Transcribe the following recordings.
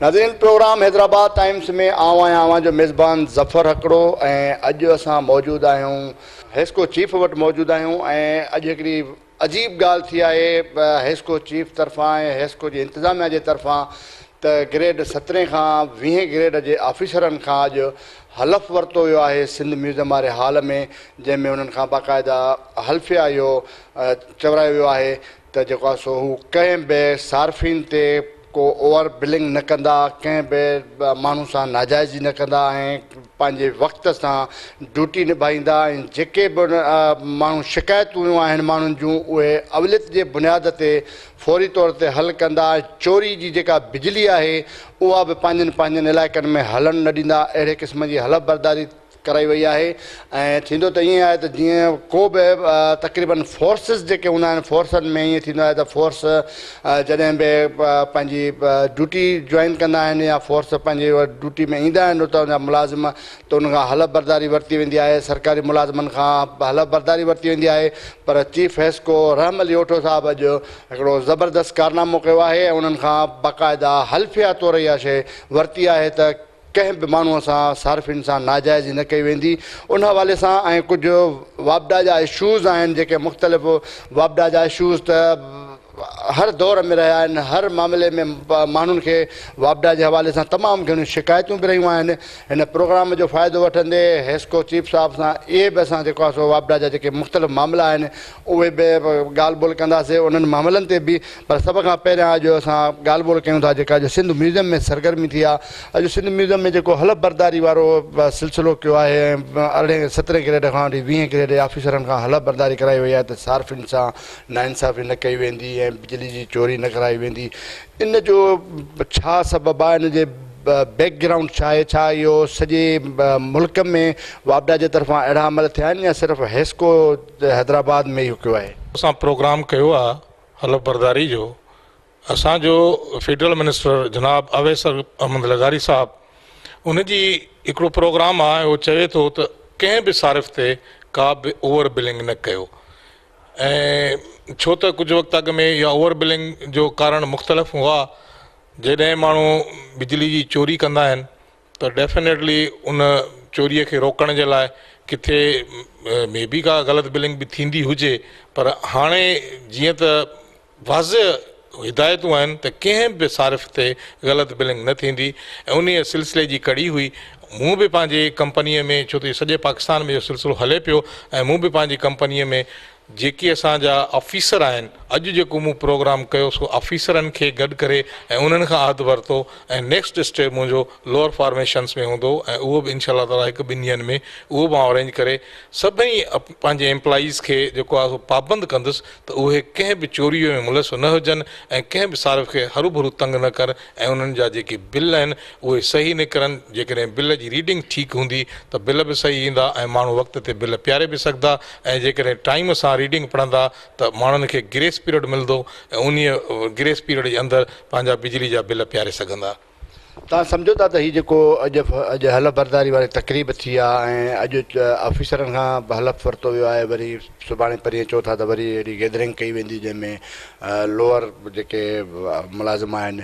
नाज़रीन, programme Hyderabad times में आवां जो मेज़बान ज़फ़र हकड़ो ऐं अॼु असां मौजूदु आहियूं हेस्को चीफ वटि मौजूदु आहियूं ऐं अॼु हिकिड़ी अजीब ॻाल्हि थी आहे हेस्को चीफ तरफ़ां ऐं हेस्को जी इंतिज़ामिया जे तरफ़ां त ग्रेड 17 खां 20 ग्रेड जे ऑफिसरनि खां अॼु हलफ़ वरितो वियो आहे सिंध म्यूज़ियम वारे हॉल में, जंहिंमें उन्हनि खां बाक़ाइदा हल्फ़िया इहो चवरायो वियो आहे त जेको आहे सो हू कंहिं बि सार्फ़िन ते को ओवर बिलिंग न कंदा, कंहिं बि माण्हू सां नाजाइज़ी न कंदा ऐं पंहिंजे वक़्त सां ड्यूटी निभाईंदा ऐं जेके बि माण्हू शिकायतूं आहिनि माण्हुनि जूं उहे अवलियत जे बुनियाद ते फौरी तौर ते हल कंदा। चोरी जी जेका बिजली आहे उहा बि पंहिंजनि इलाइक़नि में हलणु न ॾींदा। अहिड़े क़िस्म जी हलफ़ बरदारी कराई वई आहे ऐं थींदो त ईअं आहे त जीअं को बि तक़रीबन फोर्सिस जेके हूंदा आहिनि फोर्सनि में ईअं थींदो आहे त फोर्स जॾहिं बि पंहिंजी ड्यूटी जॉइन कंदा आहिनि या फोर्स पंहिंजे ड्यूटी में ईंदा आहिनि त उनजा मुलाज़िम त उन खां हलफ़ बरदारी वरिती वेंदी आहे, सरकारी मुलाज़िमनि खां हलफ़ बरदारी वरिती वेंदी आहे। पर चीफ हेस्को रहम अली ओठो साहिबु अॼु हिकिड़ो ज़बरदस्त कारनामो कयो आहे ऐं उन्हनि खां बाक़ाइदा हल्फ़िया तौर इहा शइ वरिती आहे त कंहिं बि माण्हूअ सां सार्फ़िन सां नाजाइज़ी न कई वेंदी। उन हवाले सां ऐं कुझु वापडा जा इशूज़ आहिनि जेके मुख़्तलिफ़ वापडा जा इशूज़ त हर दौर में रहिया आहिनि, हर मामले में माण्हुनि खे वापडा जे हवाले सां तमामु घणियूं शिकायतूं बि रहियूं आहिनि। हिन प्रोग्राम जो फ़ाइदो वठंदे हेस्को चीफ साहिब सां इहे बि असां जेको आहे सो वापडा जा जेके मुख़्तलिफ़ मामला आहिनि उहे बि ॻाल्हि ॿोल कंदासीं उन्हनि मामलनि ते बि। पर सभ खां पहिरियां अॼु असां ॻाल्हि ॿोल कयूं था जेका अॼु सिंध म्यूज़ियम में सरगर्मी थी आहे। अॼु सिंध म्यूज़ियम में जेको हलफ़ बरदारी वारो सिलसिलो कयो आहे ऐं 17 ग्रेड खां वठी 20 ग्रेड जे ऑफिसरनि खां हलफ़ बरदारी कराई वई आहे त सार्फ़िन सां नाइंसाफ़ी न कई वेंदी ऐं बिजली जी चोरी न कराई वेंदी। इन जो छा सबबु आहे, इन जे बैकग्राउंड छा आहे? छा इहो सॼे मुल्क में वापडा जे तरफ़ां अहिड़ा अमल थिया आहिनि या सिर्फ़ु हेस्को हैदराबाद में इहो कयो आहे? असां प्रोग्राम कयो आहे हलफ़ बरदारी जो। असांजो फेडरल मिनिस्टर जनाब अवैस अहमद लगारी साहब उनजी हिकिड़ो प्रोग्राम आहे, उहो चवे थो त कंहिं बि सारिफ़ ते का बि ओवर बिलिंग न कयो। ऐं छो त कुझु वक़्तु अॻु में इहा ओवर बिलिंग जो कारण मुख़्तलिफ़ हुआ। जॾहिं माण्हू बिजली जी चोरी कंदा आहिनि त डेफिनेटली उन चोरीअ खे रोकण जे लाइ किथे में बि का ग़लति बिलिंग बि थींदी हुजे, पर हाणे जीअं त वाज़ह हिदायतूं आहिनि त कंहिं बि सारिफ़ ते ग़लति बिलिंग न थींदी ऐं उन सिलसिले जी कड़ी हुई। मूं बि पंहिंजे कंपनीअ में, छो त सॼे पाकिस्तान में इहो सिलसिलो हले पियो, ऐं मूं बि पंहिंजी कंपनीअ में जेके असांजा ऑफिसर आहिनि, अॼु जेको मूं प्रोग्राम कयो सो ऑफिसरनि खे गॾु करे ऐं उन्हनि खां अहद वरितो ऐं नेक्स्ट स्टेप मुंहिंजो लोअर फॉर्मेशन्स में हूंदो ऐं उहो बि इनशा ताला 1-2 ॾींहंनि में उहो बि मां अरेंज करे सभई पंहिंजे एम्प्लॉइज़ खे जेको आहे पाबंद कंदुसि त उहे कंहिं बि चोरीअ में मुलसु न हुजनि ऐं कंहिं बि सारिफ़ खे हरू भरू तंग न कर ऐं उन्हनि जा जेके बिल आहिनि उहे सही निकिरनि। जेकॾहिं बिल जी रीडिंग ठीकु हूंदी त बिल बि सही ईंदा ऐं माण्हू वक़्त ते बिल पियारे बि सघंदा ऐं जेकॾहिं टाइम सां रीडिंग पढ़ंदा त माण्हुनि खे ग्रेस पीरियड मिलंदो ऐं उन ग्रेस पीरियड जे अंदरि पंहिंजा बिजली जा बिल पियारे सघंदा। तव्हां सम्झो था त हीअ जेको अॼु हलफ़ बरदारी वारी तक़रीब थी आहे ऐं अॼु ऑफिसरनि खां हलफ़ वरितो वियो आहे, वरी सुभाणे परीहं चओ था त वरी अहिड़ी गैदरिंग कई वेंदी जंहिंमें लोअर जेके मुलाज़िम आहिनि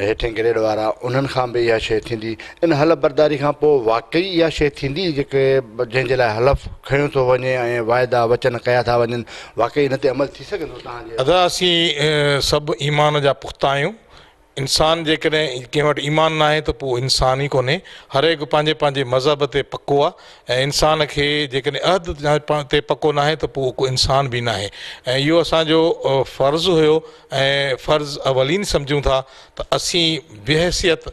हेठें ग्रेड वारा उन्हनि खां बि इहा शइ थींदी। इन हलफ़ बरदारी खां पोइ वाक़ई इहा शइ थींदी जेके जंहिंजे लाइ हलफ़ खयो थो वञे ऐं वाइदा वचन कया था वञनि, वाक़ई हिन ते अमल थी सघंदो तव्हांजे? अदा असीं सभु ईमान जा पुख़्ता आहियूं। इंसान जेकॾहिं कंहिं वटि ईमान न आहे त पोइ इंसान ई कोन्हे। हर हिकु पंहिंजे पंहिंजे मज़हब ते पको आहे ऐं इंसान खे जेकॾहिं अहद ते पको न आहे त पोइ को इंसान बि न आहे। ऐं इहो असांजो फ़र्ज़ु हुयो ऐं फ़र्ज़ु अवलीन सम्झूं था त असीं बेहसियत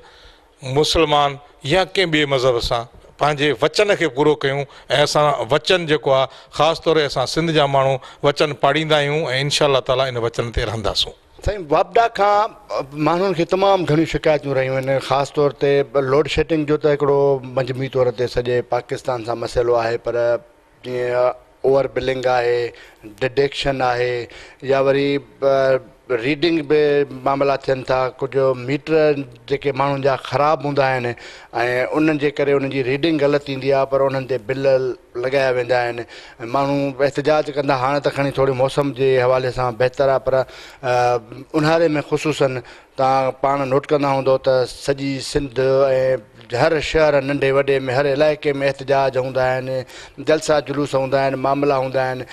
मुस्लमान या कंहिं ॿिए मज़हब सां पंहिंजे वचन खे पूरो कयूं ऐं असां वचन जेको आहे ख़ासि तौर असां सिंध जा माण्हू वचन पाड़ींदा आहियूं ऐं इनशा ताला इन वचन ते रहंदासूं। साईं, वापडा खां माण्हुनि खे तमामु घणियूं शिकायतूं रहियूं आहिनि, ख़ासि तौर ते लोड शेडिंग जो त हिकिड़ो मजमूई तौर ते सॼे पाकिस्तान सां मसइलो आहे, पर जीअं ओवर बिलिंग आहे, डिडक्शन आहे या वरी रीडिंग बि मामला थियनि था। कुझु मीटर जेके माण्हुनि जा ख़राबु हूंदा आहिनि ऐं उन्हनि जे करे उन्हनि जी रीडिंग ग़लति ईंदी आहे, पर उन्हनि ते बिल लॻाया वेंदा आहिनि। माण्हू एहतिजाज कंदा, हाणे त खणी थोरी मौसम जे हवाले सां बहितर आहे, पर ऊन्हारे में ख़ुशूसनि तव्हां पाण नोट कंदा हूंदो त सॼी सिंध ऐं हर शहर नंढे वॾे में हर इलाइक़े में एहतजाज हूंदा आहिनि, जलसा जुलूस हूंदा आहिनि, मामला हूंदा आहिनि।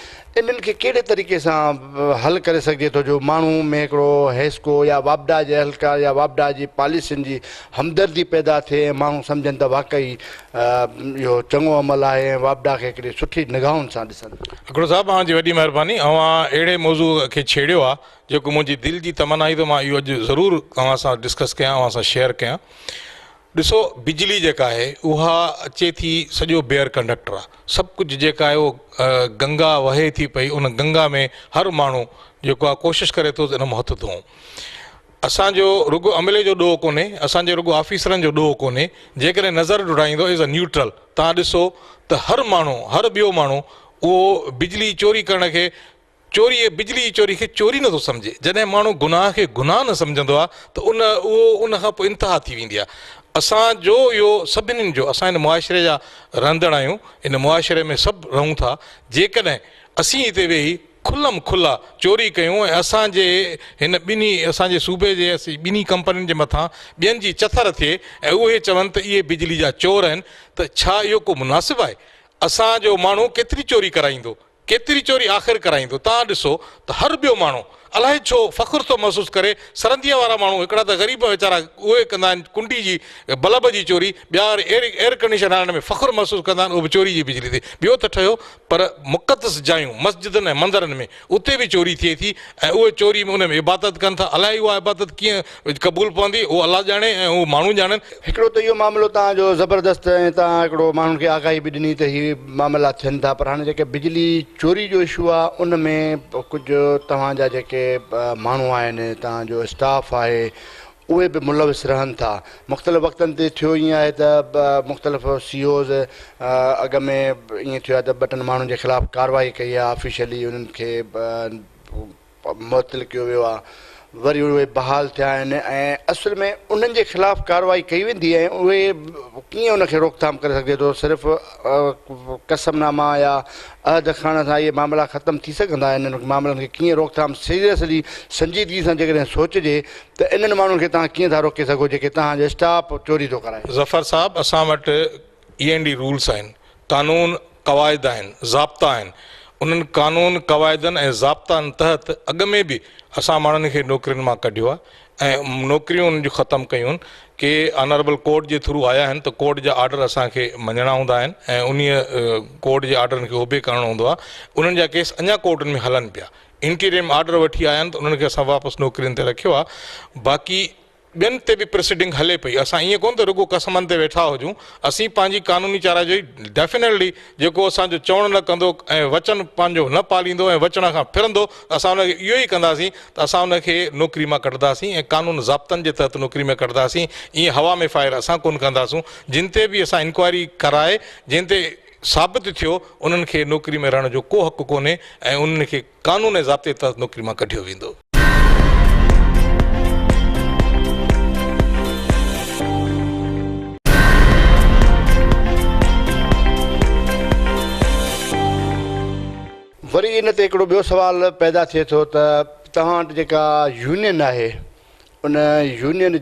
इन्हनि खे कहिड़े तरीक़े सां हल करे सघिजे थो जो माण्हू में हिकिड़ो हेस्को या वापडा जे हल्का या वापडा जी पॉलिसियुनि जी हमदर्दी पैदा थिए, माण्हू सम्झनि त वाक़ई इहो चङो अमल आहे ऐं वापडा खे हिकिड़ी सुठी निगाहुनि सां ॾिसनि। हिकिड़ो साहिबु तव्हांजी वॾी महिरबानी। अहिड़े मौज़ू खे छेड़ियो आहे जेको मुंहिंजी दिलि जी तमन्ना आई, त मां इहो अॼु ज़रूरु तव्हां सां डिस्कस कयां, तव्हां सां शेयर कयां। ॾिसो, बिजली जेका आहे उहा अचे थी सॼो बेयर कंडक्टर आहे। सभु कुझु जेका आहे उहो गंगा वहे थी पई, उन गंगा में हर माण्हू जेको आहे कोशिशि करे थो इन में हथु धोऊं। असांजो रुॻो अमले जो ॾोह कोन्हे, असांजे रुॻो ऑफिसरनि जो ॾोह कोन्हे। जेकॾहिं नज़र घुराईंदो इज़ अ न्यूट्रल, तव्हां ॾिसो त हर माण्हू, हर ॿियो माण्हू उहो बिजली चोरी करण खे बिजली जी चोरी खे चोरी नथो सम्झे। जॾहिं माण्हू गुनाह खे गुनाह न सम्झंदो आहे त उन खां पोइ इंतिहा थी वेंदी आहे। असांजो इहो सभिनीनि जो, असां हिन मुआशिरे जा रहंदड़ आहियूं, इन मुआशिरे में सभु रहूं था। जेकॾहिं असीं हिते वेही खुलम खुला चोरी कयूं ऐं असांजे हिन असांजे सूबे जे ॿिन्ही कंपनियुनि जे मथां ॿियनि जी चथर थिए ऐं उहे चवनि त इहे बिजली जा चोर आहिनि, त छा इहो को मुनासिबु आहे? असांजो माण्हू केतिरी चोरी कराईंदो, केतिरी चोरी आख़िर कराईंदो? तव्हां ॾिसो त हर ॿियो माण्हू अलाए छो फ़ख़ुरु थो महसूसु करे। सरंदीअ वारा माण्हू हिकिड़ा त ग़रीब वीचारा उहे कंदा आहिनि कुंडी जी बल्ब जी चोरी, ॿिया एयर कंडीशन हलाइण में फ़ख़ुरु महसूसु कंदा आहिनि, उहो बि चोरी जी बिजली ते। ॿियो त ठहियो, पर मुक़दस जायूं मस्जिदनि ऐं मंदरनि में उते बि चोरी थिए थी ऐं उहे चोरी में उन में इबादत कनि था। अलाए उहा इबादत कीअं क़बूल पवंदी, उहो अलाह ॼाणे ऐं उहो माण्हू ॼाणनि। हिकिड़ो त इहो मामिलो तव्हांजो ज़बरदस्त ऐं तव्हां हिकिड़ो माण्हुनि खे आगाही बि ॾिनी त हीअ मामला थियनि था, पर हाणे जेके बिजली चोरी जो इशू आहे उन में कुझु तव्हांजा जेके माण्हू आहिनि, तव्हांजो स्टाफ आहे, उहे बि मुलविस रहनि था। मुख़्तलिफ़ वक़्तनि ते थियो ईअं आहे त मुख़्तलिफ़ CEOs अॻ में ईअं थियो आहे त ॿ 3 माण्हुनि जे ख़िलाफ़ु कार्रवाई कई आहे, ऑफिशियली उन्हनि खे मुअतल कयो वियो आहे, वरी उहे बहाल थिया आहिनि ऐं असुल में उन्हनि जे ख़िलाफ़ु कार्रवाई कई वेंदी ऐं उहे कीअं उनखे रोकथाम करे सघिजे थो? सिर्फ़ु कसमनामा या अहद खणण सां इहे मामला ख़तमु थी सघंदा आहिनि? इन्हनि मामलनि खे कीअं रोकथाम सीरियसली संजीदगी सां जेकॾहिं सोचिजे त इन्हनि माण्हुनि खे तव्हां कीअं था रोके सघो जेके तव्हांजो स्टाफ चोरी थो कराए? ज़फ़र साहिबु, असां वटि END रूल्स आहिनि, कानून क़वाइद आहिनि, ज़ाब्ता आहिनि। उन्हनि कानून क़वाइदनि ऐं ज़ाब्तनि तहत अॻ में बि असां माण्हुनि खे नौकरियुनि मां कढियो आहे ऐं नौकरियूं उन्हनि जूं ख़तमु कयूं आहिनि। के ऑनरेबल कोर्ट जे थ्रू आया आहिनि त कोर्ट जा ऑर्डर असांखे मञणा हूंदा आहिनि ऐं उन कोर्ट जे ऑर्डरनि खे ओबे करिणो हूंदो आहे। उन्हनि जा केस अञा कोर्टनि में हलनि पिया। इंटीरियम ऑर्डर वठी आया आहिनि त उन्हनि खे असां वापसि नौकरियुनि ते रखियो आहे। बाक़ी ॿियनि ते बि प्रोसीडिंग हले पई। असां ईअं कोन त रुॻो कसमनि ते वेठा हुजूं, असीं पंहिंजी कानूनी चाराजोई डेफिनेटली जेको असांजो चवणु न कंदो ऐं वचन पंहिंजो न पालींदो ऐं वचन खां फिरंदो, असां उनखे इहो ई कंदासीं त असां उनखे नौकिरी मां कढंदासीं ऐं कानून ज़ाब्तनि जे तहत नौकिरी में कढंदासीं। ईअं हवा में फायर असां कोन कंदासीं। जिन ते बि असां इंक्वायरी कराए जिन ते साबित थियो उन्हनि खे नौकिरी में रहण जो को हक़ु कोन्हे ऐं उन्हनि खे कानून ऐं ज़ाब्ते तहत नौकिरी मां कढियो वेंदो। वरी इन ते हिकिड़ो ॿियो सुवाल पैदा थिए थो त तव्हां वटि जेका यूनियन आहे उन यूनियन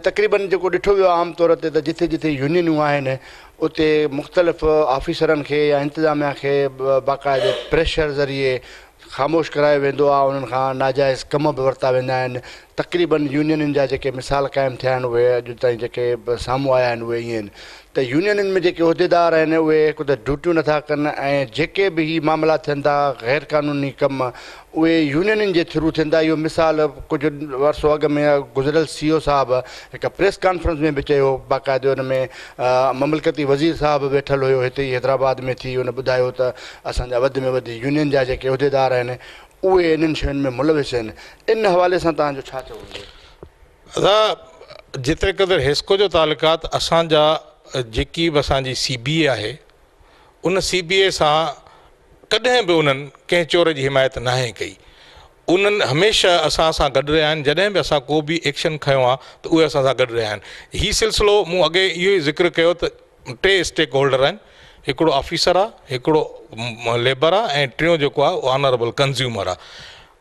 तक़रीबन जेको ॾिठो वियो आहे आमतौर ते त जिथे जिथे यूनियनूं आहिनि उते मुख़्तलिफ़ ऑफिसरनि खे या इंतिज़ामिया खे बाक़ाइदे प्रेशर ज़रिए ख़ामोश करायो वेंदो आहे, उन्हनि खां नाजाइज़ कम बि वरिता वेंदा आहिनि। तक़रीबन यूनियननि जा जेके मिसाल क़ाइमु थिया आहिनि उहे अॼु ताईं जेके साम्हूं आया आहिनि उहे ईअं आहिनि त यूनियननि में जेके उहिदेदार आहिनि उहे हिकु त ड्यूटियूं नथा कनि ऐं जेके बि ही मामला थियनि था गैर क़ानूनी कम उहे यूनियननि जे थ्रू थियनि था। इहो मिसाल कुझु वर्षो अॻ में गुज़िरियल CEO साहिबु हिकु प्रेस कॉन्फ्रेंस में बि चयो, बाक़ाइदे हुन में ममलकती वज़ीर साहिबु वेठल हुयो हिते ई हैदराबाद में थी, हुन ॿुधायो त असांजा वधि में वधि यूनियन जा जेके उहिदेदार आहिनि उहे इन्हनि शयुनि में मुलविस आहिनि। इन हवाले सां तव्हांजो छा चवणु? दादा, जेतिरे क़दुरु हेस्को जो तालुकात असांजा जेकी बि असांजी CBA आहे उन CBA सां कॾहिं बि उन्हनि कंहिं चोर जी हिमायत नाहे कई। उन्हनि हमेशह असां सां गॾु रहिया आहिनि। जॾहिं बि असां को बि एक्शन खयो आहे त उहे असां सां गॾु रहिया आहिनि। हीउ सिलसिलो मूं अॻे इहो ई ज़िक्र कयो त 3 स्टेक होल्डर आहिनि, हिकिड़ो ऑफिसर आहे, हिकिड़ो लेबर आहे ऐं टियों जेको आहे उहो ऑनरेबल कंज़्यूमर आहे।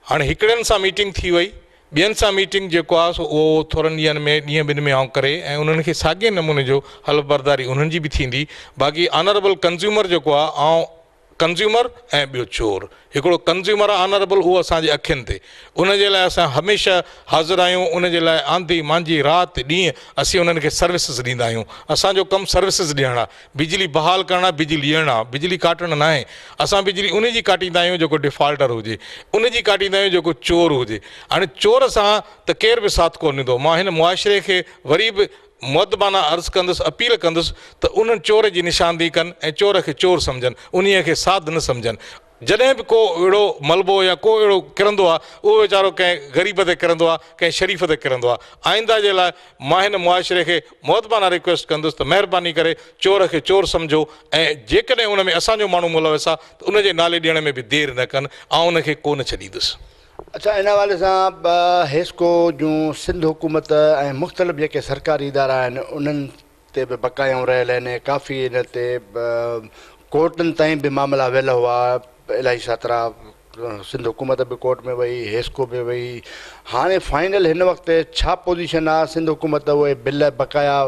हाणे हिकिड़नि सां मीटिंग थी वई, ॿियनि सां मीटिंग जेको आहे उहो थोरनि ॾींहंनि में ॾींहं ॿिनि में आउं करे ऐं उन्हनि खे साॻिए नमूने जो हलफ़ बरदारी उन्हनि जी बि थींदी। बाक़ी ऑनरेबल कंज़्यूमर जेको आहे कंज़्यूमर ऐं ॿियो चोर, हिकिड़ो कंज़्यूमर आहे ऑनरेबल, उहो असांजे अखियुनि ते, उनजे लाइ असां हमेशह हाज़िर आहियूं। उनजे लाइ आंधी मांझी राति ॾींहुं असीं उन्हनि खे सर्विसिस ॾींदा आहियूं। असांजो कमु सर्विसिस ॾियणु आहे, बिजली बहाल करणु आहे, बिजली ॾियणु आहे, बिजली काटणु न आहे। असां बिजली उन जी काटींदा आहियूं जेको डिफॉल्टर हुजे, उन जी काटींदा आहियूं जेको चोर हुजे। हाणे चोर सां त केर बि साथ कोन ॾींदो। मां हिन मुआशिरे खे वरी बि मुअदबाना अर्ज़ु कंदुसि, अपील कंदुसि त उन्हनि चोर जी निशानदी कनि ऐं चोर खे चोर सम्झनि, उन खे साध न सम्झनि। जॾहिं बि को अहिड़ो मलबो या को अहिड़ो किरंदो आहे, उहो वीचारो कंहिं ग़रीब ते किरंदो आहे, कंहिं शरीफ़ ते किरंदो आहे। आइंदा जे लाइ मां हिन मुआशिरे खे मुअदबाना रिक्वेस्ट कंदुसि त महिरबानी करे चोर खे चोर सम्झो ऐं जेकॾहिं उन में असांजो माण्हू मुलविस आहे त उनजे नाले ॾियण में बि देरि न कनि। ऐं उनखे कोन छॾींदुसि। अच्छा, इन हवाले सां हेस्को जूं सिंध हुकूमत ऐं मुख़्तलिफ़ जेके सरकारी इदारा आहिनि उन्हनि ते बि बकायाऊं रहियल आहिनि। काफ़ी इन ते कोर्टनि ताईं बि मामला वियल हुआ। इलाही सातरा सिंध हुकूमत बि कोर्ट में वई, हेस्को बि वई। हाणे फाइनल हिन वक़्तु छा पोज़ीशन आहे? सिंध हुकूमत उहे बिल बकाया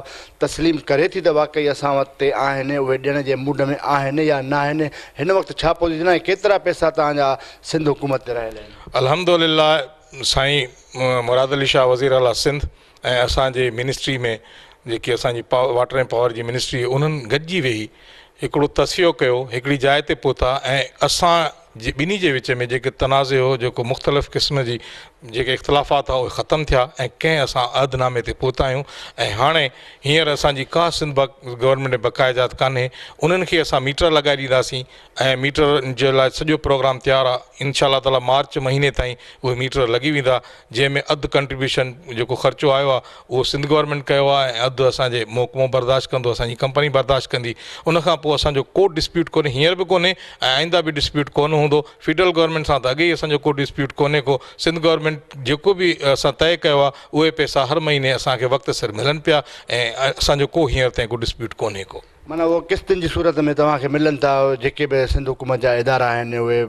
तस्लीम करे थी त वाक़ई असां वटि आहिनि, उहे ॾियण जे मूड में आहिनि या न आहिनि? हिन वक़्तु छा पोज़ीशन आहे? केतिरा पैसा तव्हांजा सिंध हुकूमत ते रहियल आहिनि? अल्हम्दुलिल्लाह साईं मुराद अली शाह वज़ीर आला सिंध ऐं असांजे मिनिस्ट्री में जेकी असांजी वाटर ऐं पावर जी मिनिस्ट्री, उन्हनि गॾिजी वेही हिकिड़ो तसियो कयो, हिकिड़ी जाइ ते पहुता ऐं असां ॿिन्ही जे विच में जेके तनाज़े हो, जेको मुख़्तलिफ़ क़िस्म जी जेके इख़्तिलाफ़ात हुआ उहे ख़तमु थिया ऐं कंहिं असां अहदनामे ते पहुता आहियूं। ऐं हाणे हींअर असांजी का सिंध गवर्नमेंट में बक़ाइदात कान्हे। उन्हनि खे असां मीटर लॻाए ॾींदासीं ऐं मीटर जे लाइ सॼो प्रोग्राम तयारु आहे। इंशा अल्लाह ताला मार्च महीने ताईं उहे मीटर लॻी वेंदा, जंहिंमें अधु कंट्रीब्यूशन जेको ख़र्चो आयो आहे उहो सिंध गवर्नमेंट कयो आहे ऐं अधु असांजे महकमो बर्दाश्त कंदो, असांजी कंपनी बर्दाश्त कंदी। उनखां पोइ असांजो को डिस्प्यूट कोन्हे, हींअर बि कोन्हे ऐं आइंदा बि डिस्प्यूट कोन हूंदो। फेडरल गवर्नमेंट सां त अॻे ई असांजो को डिस्प्यूट कोन्हे को। सिंध गवर्नमेंट जेको बि असां तय कयो आहे उहे पैसा हर महीने असांखे वक़्त सिर मिलनि पिया ऐं असांजो को हींअर ताईं को डिस्प्यूट कोन्हे को। माना उहो किस्तुनि जी सूरत में तव्हांखे मिलनि था? जेके बि सिंध हुकूमत जा इदारा आहिनि उहे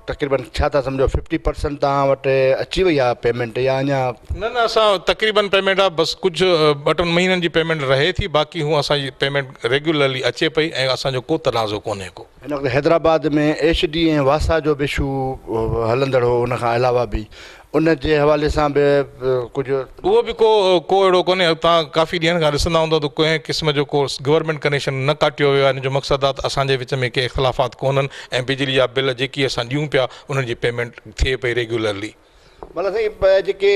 तक़रीबन छा था सम्झो 50% तव्हां वटि अची वई आहे पेमेंट या अञा? न, असां तक़रीबन पेमेंट आहे, बसि कुझु 2-3 महीननि जी पेमेंट रहे थी, बाक़ी हूअ असांजी पेमेंट रेगुलरली अचे पई ऐं असांजो को तनाज़ो कोन्हे को। हिन वक़्तु हैदराबाद में HD ऐं वासा जो बि इशू हलंदड़ हो, उनखां अलावा बि उन जे हवाले सां बि कुझु? उहो बि को अहिड़ो कोन्हे। तव्हां काफ़ी ॾींहंनि खां ॾिसंदा हूंदव त कंहिं क़िस्म जो को गवर्नमेंट कनेक्शन न काटियो वियो आहे। हिन जो मक़सदु आहे त असांजे विच में के इख़्तिलाफ़ात कोन्हनि ऐं बिजली जा बिल जेकी असां ॾियूं पिया उन्हनि जी पेमेंट थिए पई रेगुलरली। मतिलबु साईं जेके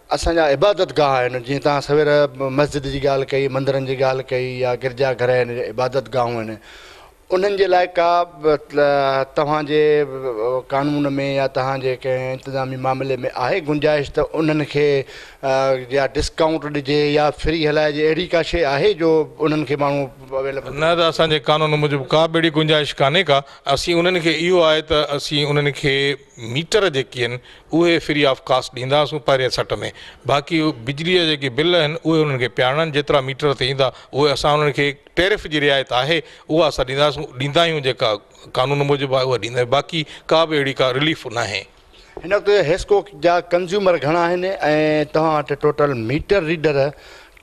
असांजा इबादत गाह आहिनि, जीअं तव्हां सवेर मस्जिद जी ॻाल्हि कई, मंदरनि जी ॻाल्हि कई या गिरजा घर आहिनि, इबादत गाहूं आहिनि, उन्हनि जे लाइ का तव्हांजे कानून में या तव्हांजे कंहिं इंतिज़ामी मामले में आहे गुंजाइश त उन्हनि खे या डिस्काउंट ॾिजे या फ्री हलाइजे? अहिड़ी का शइ आहे जो उन्हनि खे माण्हू अवेलेबल? न, त असांजे कानून मूजिबि का बि अहिड़ी गुंजाइश कान्हे का। असीं उन्हनि खे इहो आहे त असीं उन्हनि खे मीटर जेके आहिनि उहे फ्री ऑफ कास्ट ॾींदासीं पहिरें सट में। बाक़ी बिजलीअ जा जेके बिल आहिनि उहे उन्हनि खे पियारणनि, जेतिरा मीटर ते ईंदा उहे असां उन्हनि खे टेरिफ जी रिआयत आहे उहा असां ॾींदा आहियूं, जेका कानून मूजिबि आहे उहा ॾींदा आहियूं। बाक़ी का बि अहिड़ी का रिलीफ न आहे। हिन वक़्तु हेस्को जा कंज़्यूमर घणा आहिनि ऐं तव्हां वटि टोटल मीटर रीडर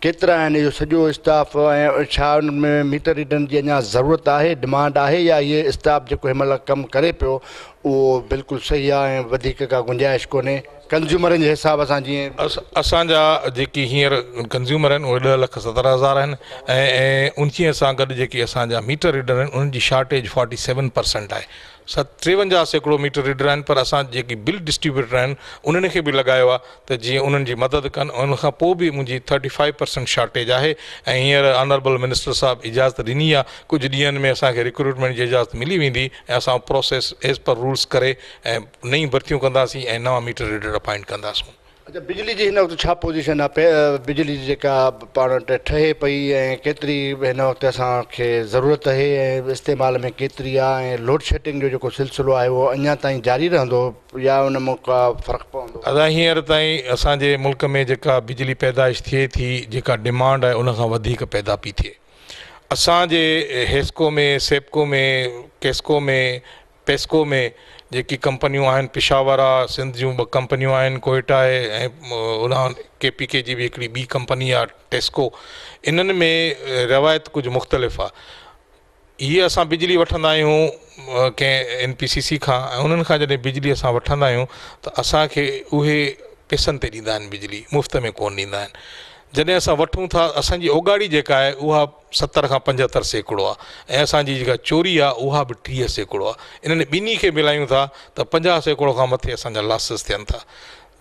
केतिरा आहिनि? इहो सॼो स्टाफ ऐं छा उन में मीटर रीडरनि जी अञा ज़रूरत आहे, डिमांड आहे, या इहे स्टाफ जेको हिन महिल कमु करे पियो उहो बिल्कुलु सही आहे ऐं वधीक का गुंजाइश कोन्हे कंज़्यूमरनि जे हिसाब सां? जीअं असांजा जेकी हींअर कंज़्यूमर आहिनि उहे 10,70,000 आहिनि ऐं उनतीअ सां गॾु जेके असांजा मीटर रीडर आहिनि उन्हनि जी शार्टेज 47% आहे। 53% मीटर रीडर आहिनि, पर असां जेकी बिल डिस्ट्रीब्यूटर आहिनि उन्हनि खे बि लॻायो आहे त जीअं उन्हनि जी मदद कनि। उनखां पोइ बि मुंहिंजी 35% शार्टेज आहे ऐं हींअर ऑनरेबल मिनिस्टर साहिबु इजाज़त ॾिनी आहे, कुझु ॾींहंनि में असांखे रिक्रूटमेंट जी इजाज़त मिली वेंदी ऐं असां प्रोसेस एज़ पर रूल्स करे ऐं नई भर्तियूं कंदासीं ऐं नवां मीटर रीडर अपॉइंट कंदासीं। अच्छा, बिजली जी हिन वक़्तु छा पोज़ीशन आहे? बिजली जी जेका पाण वटि ठहे पई ऐं केतिरी हिन वक़्तु असांखे ज़रूरत आहे ऐं इस्तेमाल में केतिरी आहे? ऐं लोड शेडिंग जो जेको सिलसिलो आहे उहो अञा ताईं जारी रहंदो या उन में का फ़र्क़ु पवंदो? अदा हींअर ताईं असांजे मुल्क में जेका बिजली पैदाइश थिए थी, जेका डिमांड आहे उनखां वधीक पैदा पई थिए। असांजे हेस्को में, सेप्को में, केस्को में, पेस्को में जेकी कंपनियूं आहिनि, पिशावर आहे, सिंध जूं 2 कंपनियूं आहिनि, कोयटा आहे, ऐं उन KPK जी बि हिकिड़ी ॿी कंपनी आहे टेस्को। इन्हनि में रवायत कुझु मुख़्तलिफ़ आहे। इहे असां बिजली वठंदा आहियूं कंहिं NPCC खां, ऐं उन्हनि खां जॾहिं बिजली असां वठंदा आहियूं त असांखे उहे पैसनि ते ॾींदा आहिनि, बिजली मुफ़्त में कोन ॾींदा आहिनि। जॾहिं असां वठूं था, असांजी ओगाड़ी जेका आहे उहा 70 खां 75 सैकड़ो आहे, ऐं असांजी जेका चोरी आहे उहा बि 30 सैकड़ो आहे। इन्हनि ॿिन्ही खे मिलायूं था त 50 सैकड़ो खां मथे असांजा लॉसिस थियनि था।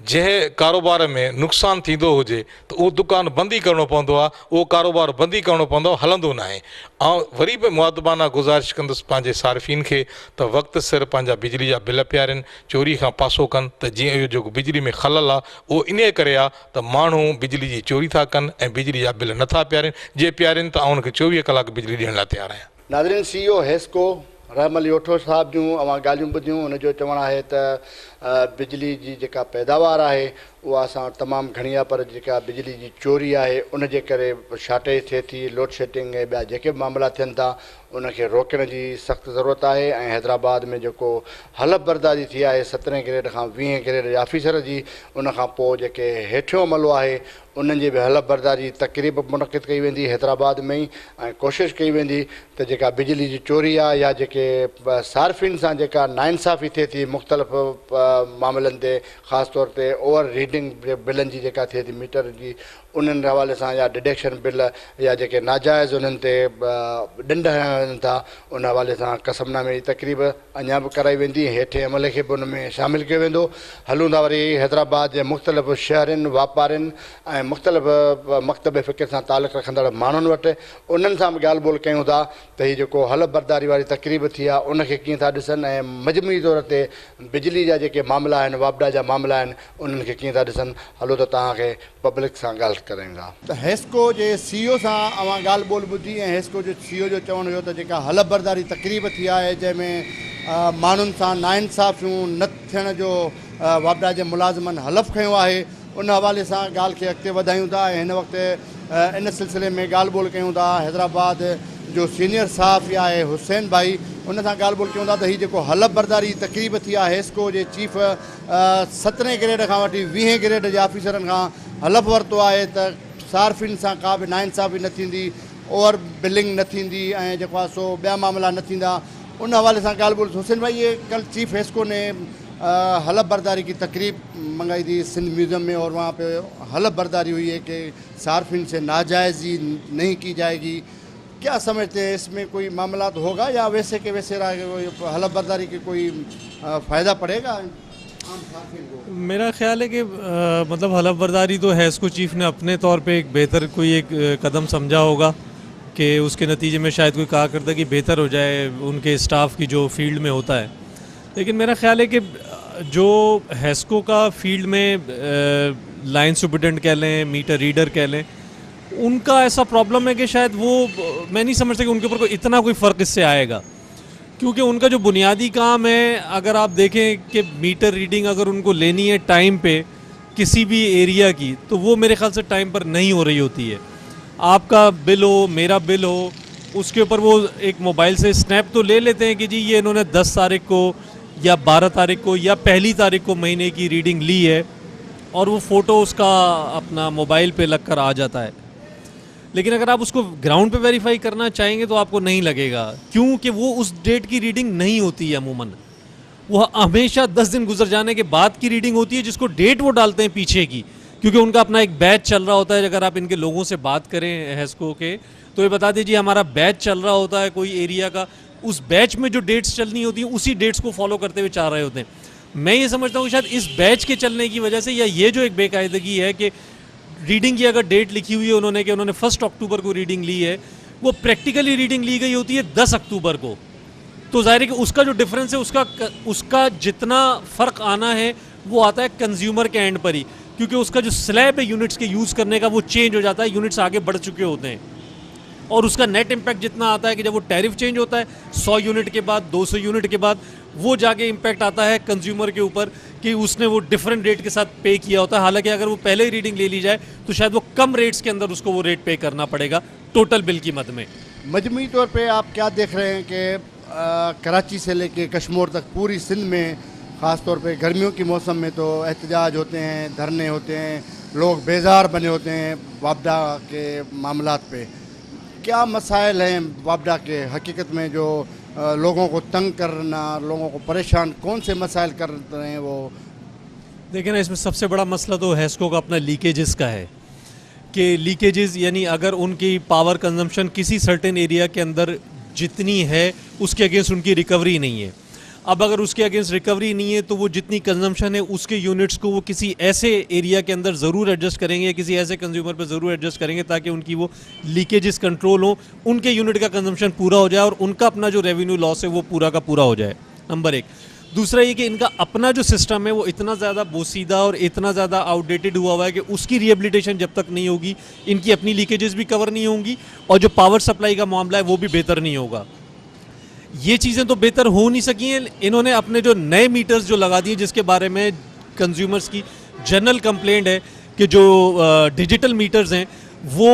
जंहिं कारोबार में नुक़सानु थींदो हुजे त उहो दुकानु बंदि ई करिणो पवंदो आहे, उहो कारोबार बंदि ई करिणो पवंदो आहे, हलंदो न आहे। ऐं वरी बि मुआदबाना गुज़ारिश कंदुसि पंहिंजे सार्फ़िन खे त वक़्तु सिर पंहिंजा बिजली जा बिल पियारनि, चोरी खां पासो कनि, त जीअं इहो जेको बिजली में ख़लल आहे उहो इन करे आहे त माण्हू बिजली जी चोरी था कनि ऐं बिजली जा बिल नथा पियारनि। जे पियारनि त आउं उनखे 24 कलाक बिजली ॾियण लाइ तयारु आहियां। नाज़रीन, CEO हेस्को रहमल योठो साहब जूं अवां ॻाल्हियूं ॿुधियूं। उनजो चवणु आहे त बिजली जी जेका पैदावार आहे उहा असां वटि तमामु घणी आहे, पर जेका बिजली जी चोरी आहे उनजे करे शॉर्टेज थिए थी, लोड शेडिंग ऐं ॿिया जेके बि मामला थियनि था उनखे रोकण जी सख़्तु ज़रूरत आहे। ऐं हैदराबाद में जेको हलफ़ बरदारी थी आहे 17 ग्रेड खां 20 ग्रेड ऑफिसर जी, उनखां पोइ जेके हेठियों अमलो आहे उन्हनि जी बि हलफ़ बरदारी तक़रीब मुनक़िद कई वेंदी हैदराबाद में ई, ऐं कोशिशि कई वेंदी त जेका बिजली जी चोरी आहे या जेके सार्फ़िन सां जेका नाइंसाफ़ी थिए थी मुख़्तलिफ़ मामलनि ते, ख़ासि तौर ते ओवर रीडिंग बिलनि जी जेका थिए थी मीटर जी, उन्हनि हवाले सां या डिडक्शन बिल या जेके नाजाइज़ उन्हनि ते ॾंड हणनि था, उन हवाले सां कसमनामे जी तक़रीब अञा बि कराई वेंदी। हेठे अमले खे बि उन में शामिलु कयो वेंदो। हलूं था वरी हैदराबाद जे मुख़्तलिफ़ शहरनि, वापारियुनि ऐं मुख़्तलिफ़ मकतब फ़िक्र सां तालुक़ रखंदड़ माण्हुनि वटि, उन्हनि सां बि ॻाल्हि ॿोल कयूं था त हीअ जेको हलफ़ बरदारी वारी तक़रीब थी आहे उनखे कीअं था ॾिसनि, ऐं मजमूई तौर ते बिजली जा जेके मामला आहिनि, वापडा जा मामला आहिनि, उन्हनि खे कीअं था ॾिसनि। हलो त तव्हांखे पब्लिक सां ॻाल्हि करें था। त हेस्को जे CEO सां अवां ॻाल्हि ॿोल ॿुधी, ऐं हेस्को जो CEO जो चवणु हुयो त जेका हलफ़ बरदारी तक़रीब थी आहे जंहिंमें माण्हुनि सां नाइंसाफ़ियूं न थियण जो वापडा जे मुलाज़िमनि हलफ़ खयो आहे, उन हवाले सां ॻाल्हि खे अॻिते वधायूं था। ऐं हिन वक़्तु इन सिलसिले में ॻाल्हि ॿोल कयूं था हैदराबाद जो सीनियर सहाफ़ी आहे हुसैन भाई, उन सां ॻाल्हि ॿोल कयूं था त हीअ जेको हलफ़ बरदारी तक़रीब थी आहे हेस्को जे चीफ 17 ग्रेड खां वठी 20 ग्रेड जे ऑफिसरनि खां हलफ़ वरितो आहे त सार्फ़िन सां का बि नाइंसाफ़ी न थींदी, ओवर बिलिंग न थींदी, ऐं जेको आहे सो ॿिया मामला न थींदा। उन हवाले सां ॻाल्हि ॿोल हुसैन भाई, ये कल चीफ हेस्को ने हलफ़ बरदारी की तकरीब मंगाई थी सिंध म्यूज़ियम में, और वहाँ पे हलफ़ बरदारी हुई है कि सार्फिन से नाजायज़ी नहीं की जाएगी। क्या समझते हैं, इसमें कोई मामला तो होगा या वैसे के वैसे हलफ़ बरदारी के कोई फ़ायदा पड़ेगा आम सार्फिन को? मेरा ख्याल है कि मतलब हलफ़ बरदारी तो हेस्को चीफ ने अपने तौर पे एक बेहतर कोई एक कदम समझा होगा कि उसके नतीजे में शायद कोई कारकर्दगी बेहतर हो जाए उनके स्टाफ की जो फील्ड में होता है। लेकिन मेरा ख्याल है कि जो हेस्को का फील्ड में लाइन सुपरिटेंडेंट कह लें, मीटर रीडर कह लें, उनका ऐसा प्रॉब्लम है कि शायद वो मैं नहीं समझता कि उनके ऊपर कोई इतना कोई फ़र्क इससे आएगा, क्योंकि उनका जो बुनियादी काम है, अगर आप देखें कि मीटर रीडिंग अगर उनको लेनी है टाइम पे किसी भी एरिया की, तो वो मेरे ख्याल से टाइम पर नहीं हो रही होती है। आपका बिल हो, मेरा बिल हो, उसके ऊपर वो एक मोबाइल से स्नैप तो ले लेते हैं कि जी ये इन्होंने 10 तारीख को या 12 तारीख को या पहली तारीख को महीने की रीडिंग ली है, और वो फ़ोटो उसका अपना मोबाइल पे लग कर आ जाता है। लेकिन अगर आप उसको ग्राउंड पे वेरीफाई करना चाहेंगे तो आपको नहीं लगेगा, क्योंकि वो उस डेट की रीडिंग नहीं होती है अमूमन। वो हमेशा 10 दिन गुजर जाने के बाद की रीडिंग होती है, जिसको डेट वो डालते हैं पीछे की, क्योंकि उनका अपना एक बैच चल रहा होता है। अगर आप इनके लोगों से बात करें हेस्को के, तो ये बता दीजिए हमारा बैच चल रहा होता है कोई एरिया का, उस बैच में जो डेट्स चलनी होती हैं उसी डेट्स को फॉलो करते हुए चाह रहे होते हैं। मैं ये समझता हूँ शायद इस बैच के चलने की वजह से, या ये जो एक बेकायदगी है कि रीडिंग की अगर डेट लिखी हुई है उन्होंने कि उन्होंने 1 अक्टूबर को रीडिंग ली है, वो प्रैक्टिकली रीडिंग ली गई होती है 10 अक्टूबर को। तो जाहिर है कि उसका जो डिफरेंस है, उसका जितना फ़र्क आना है वो आता है कंज्यूमर के एंड पर ही, क्योंकि उसका जो स्लैब है यूनिट्स के यूज़ करने का वो चेंज हो जाता है, यूनिट्स आगे बढ़ चुके होते हैं, और उसका नेट इम्पैक्ट जितना आता है कि जब वो टैरिफ चेंज होता है 100 यूनिट के बाद, 200 यूनिट के बाद, वो जाके इम्पैक्ट आता है कंज्यूमर के ऊपर कि उसने वो डिफरेंट रेट के साथ पे किया होता है। हालांकि अगर वो पहले ही रीडिंग ले ली जाए तो शायद वो कम रेट्स के अंदर उसको वो रेट पे करना पड़ेगा टोटल बिल की मद में। मजमूई तौर पे आप क्या देख रहे हैं कि कराची से लेके कश्मीर तक पूरी सिंध में ख़ास तौर पे गर्मियों की मौसम में तो एहतजाज होते हैं, धरने होते हैं, लोग बेजार बने होते हैं वापडा के मामलात पे। क्या मसाइल हैं वापडा के हकीकत में जो लोगों को तंग करना, लोगों को परेशान, कौन से मसाइल कर रहे हैं वो? देखिए ना, इसमें सबसे बड़ा मसला तो हैस्को का अपना लीकेजेस का है कि लीकेजेस यानी अगर उनकी पावर कंजम्पशन किसी सर्टेन एरिया के अंदर जितनी है उसके अगेंस्ट उनकी रिकवरी नहीं है। अब अगर उसके अगेंस्ट रिकवरी नहीं है तो वो जितनी कंजम्पशन है उसके यूनिट्स को वो किसी ऐसे एरिया के अंदर ज़रूर एडजस्ट करेंगे या किसी ऐसे कंज्यूमर पर ज़रूर एडजस्ट करेंगे ताकि उनकी वो लीकेजेस कंट्रोल हो, उनके यूनिट का कंजम्पशन पूरा हो जाए और उनका अपना जो रेवेन्यू लॉस है वो पूरा का पूरा हो जाए, नंबर एक। दूसरा ये कि इनका अपना जो सिस्टम है वो इतना ज़्यादा बोसीदा और इतना ज़्यादा आउटडेटेड हुआ है कि उसकी रिहेबिलिटेशन जब तक नहीं होगी इनकी अपनी लीकेजेस भी कवर नहीं होंगी और जो पावर सप्लाई का मामला है वो भी बेहतर नहीं होगा। ये चीज़ें तो बेहतर हो नहीं सकी हैं। इन्होंने अपने जो नए मीटर्स जो लगा दिए जिसके बारे में कंज्यूमर्स की जनरल कंप्लेंट है कि जो डिजिटल मीटर्स हैं वो